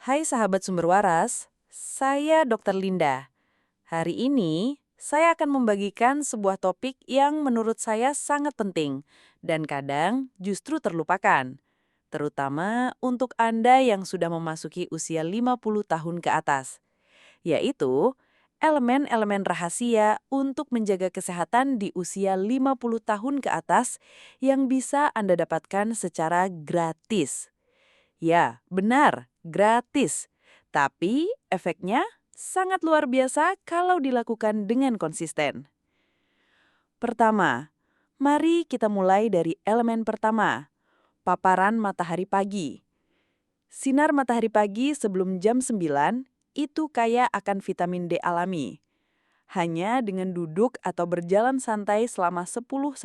Hai sahabat sumber waras, saya Dr. Linda. Hari ini saya akan membagikan sebuah topik yang menurut saya sangat penting dan kadang justru terlupakan. Terutama untuk Anda yang sudah memasuki usia 50 tahun ke atas, yaitu elemen-elemen rahasia untuk menjaga kesehatan di usia 50 tahun ke atas yang bisa Anda dapatkan secara gratis. Ya, benar, gratis. Tapi efeknya sangat luar biasa kalau dilakukan dengan konsisten. Pertama, mari kita mulai dari elemen pertama, paparan matahari pagi. Sinar matahari pagi sebelum jam 9 itu kaya akan vitamin D alami. Hanya dengan duduk atau berjalan santai selama 10-15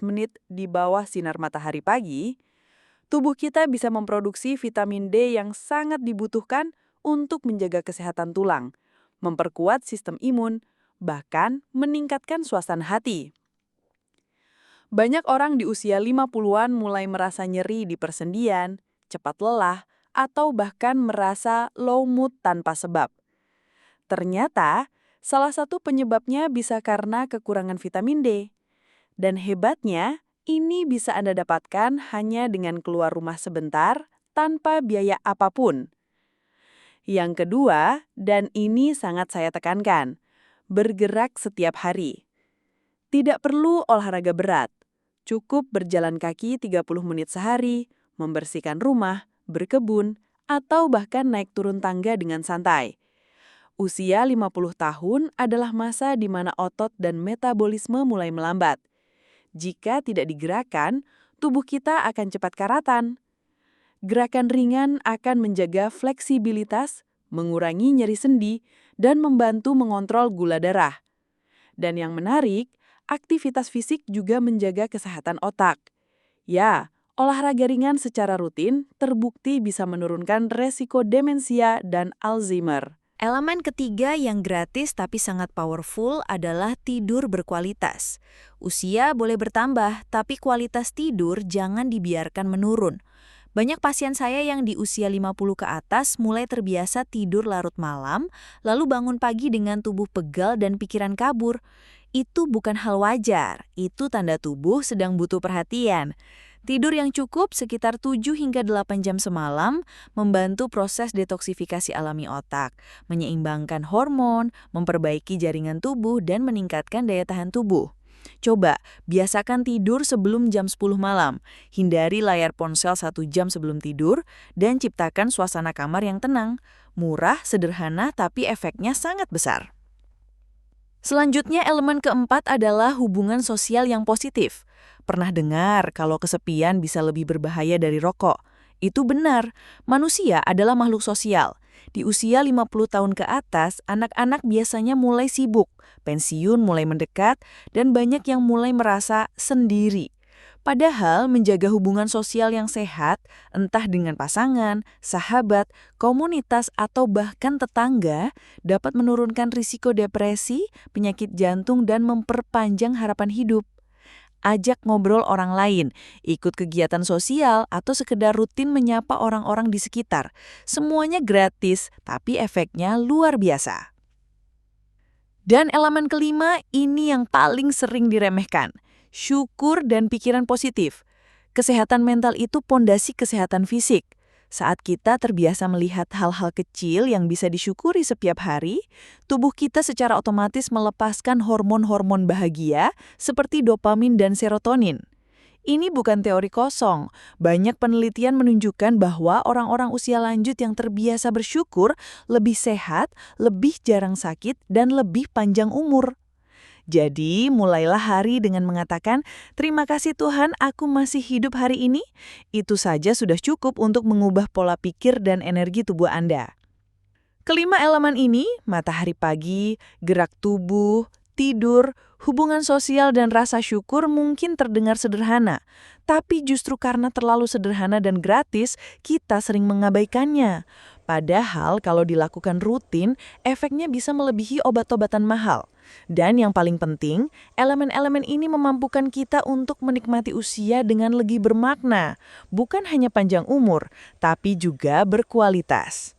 menit di bawah sinar matahari pagi, tubuh kita bisa memproduksi vitamin D yang sangat dibutuhkan untuk menjaga kesehatan tulang, memperkuat sistem imun, bahkan meningkatkan suasana hati. Banyak orang di usia 50-an mulai merasa nyeri di persendian, cepat lelah, atau bahkan merasa low mood tanpa sebab. Ternyata, salah satu penyebabnya bisa karena kekurangan vitamin D. Dan hebatnya, ini bisa Anda dapatkan hanya dengan keluar rumah sebentar tanpa biaya apapun. Yang kedua, dan ini sangat saya tekankan, bergerak setiap hari. Tidak perlu olahraga berat, cukup berjalan kaki 30 menit sehari, membersihkan rumah, berkebun, atau bahkan naik turun tangga dengan santai. Usia 50 tahun adalah masa di mana otot dan metabolisme mulai melambat. Jika tidak digerakkan, tubuh kita akan cepat karatan. Gerakan ringan akan menjaga fleksibilitas, mengurangi nyeri sendi, dan membantu mengontrol gula darah. Dan yang menarik, aktivitas fisik juga menjaga kesehatan otak. Ya, olahraga ringan secara rutin terbukti bisa menurunkan resiko demensia dan Alzheimer. Elemen ketiga yang gratis tapi sangat powerful adalah tidur berkualitas. Usia boleh bertambah, tapi kualitas tidur jangan dibiarkan menurun. Banyak pasien saya yang di usia 50 ke atas mulai terbiasa tidur larut malam, lalu bangun pagi dengan tubuh pegal dan pikiran kabur. Itu bukan hal wajar, itu tanda tubuh sedang butuh perhatian. Tidur yang cukup sekitar 7 hingga 8 jam semalam membantu proses detoksifikasi alami otak, menyeimbangkan hormon, memperbaiki jaringan tubuh, dan meningkatkan daya tahan tubuh. Coba, biasakan tidur sebelum jam 10 malam, hindari layar ponsel 1 jam sebelum tidur, dan ciptakan suasana kamar yang tenang. Murah, sederhana, tapi efeknya sangat besar. Selanjutnya, elemen keempat adalah hubungan sosial yang positif. Pernah dengar kalau kesepian bisa lebih berbahaya dari rokok? Itu benar, manusia adalah makhluk sosial. Di usia 50 tahun ke atas, anak-anak biasanya mulai sibuk, pensiun mulai mendekat, dan banyak yang mulai merasa sendiri. Padahal menjaga hubungan sosial yang sehat, entah dengan pasangan, sahabat, komunitas, atau bahkan tetangga, dapat menurunkan risiko depresi, penyakit jantung, dan memperpanjang harapan hidup. Ajak ngobrol orang lain, ikut kegiatan sosial, atau sekedar rutin menyapa orang-orang di sekitar. Semuanya gratis, tapi efeknya luar biasa. Dan elemen kelima, ini yang paling sering diremehkan. Syukur dan pikiran positif. Kesehatan mental itu pondasi kesehatan fisik. Saat kita terbiasa melihat hal-hal kecil yang bisa disyukuri setiap hari, tubuh kita secara otomatis melepaskan hormon-hormon bahagia seperti dopamin dan serotonin. Ini bukan teori kosong. Banyak penelitian menunjukkan bahwa orang-orang usia lanjut yang terbiasa bersyukur lebih sehat, lebih jarang sakit, dan lebih panjang umur. Jadi, mulailah hari dengan mengatakan, "Terima kasih Tuhan, aku masih hidup hari ini." Itu saja sudah cukup untuk mengubah pola pikir dan energi tubuh Anda. Kelima elemen ini, matahari pagi, gerak tubuh, tidur, hubungan sosial, dan rasa syukur mungkin terdengar sederhana. Tapi justru karena terlalu sederhana dan gratis, kita sering mengabaikannya. Padahal kalau dilakukan rutin, efeknya bisa melebihi obat-obatan mahal. Dan yang paling penting, elemen-elemen ini memampukan kita untuk menikmati usia dengan lebih bermakna, bukan hanya panjang umur, tapi juga berkualitas.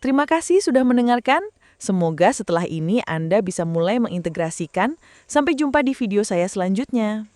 Terima kasih sudah mendengarkan. Semoga setelah ini Anda bisa mulai mengintegrasikan. Sampai jumpa di video saya selanjutnya.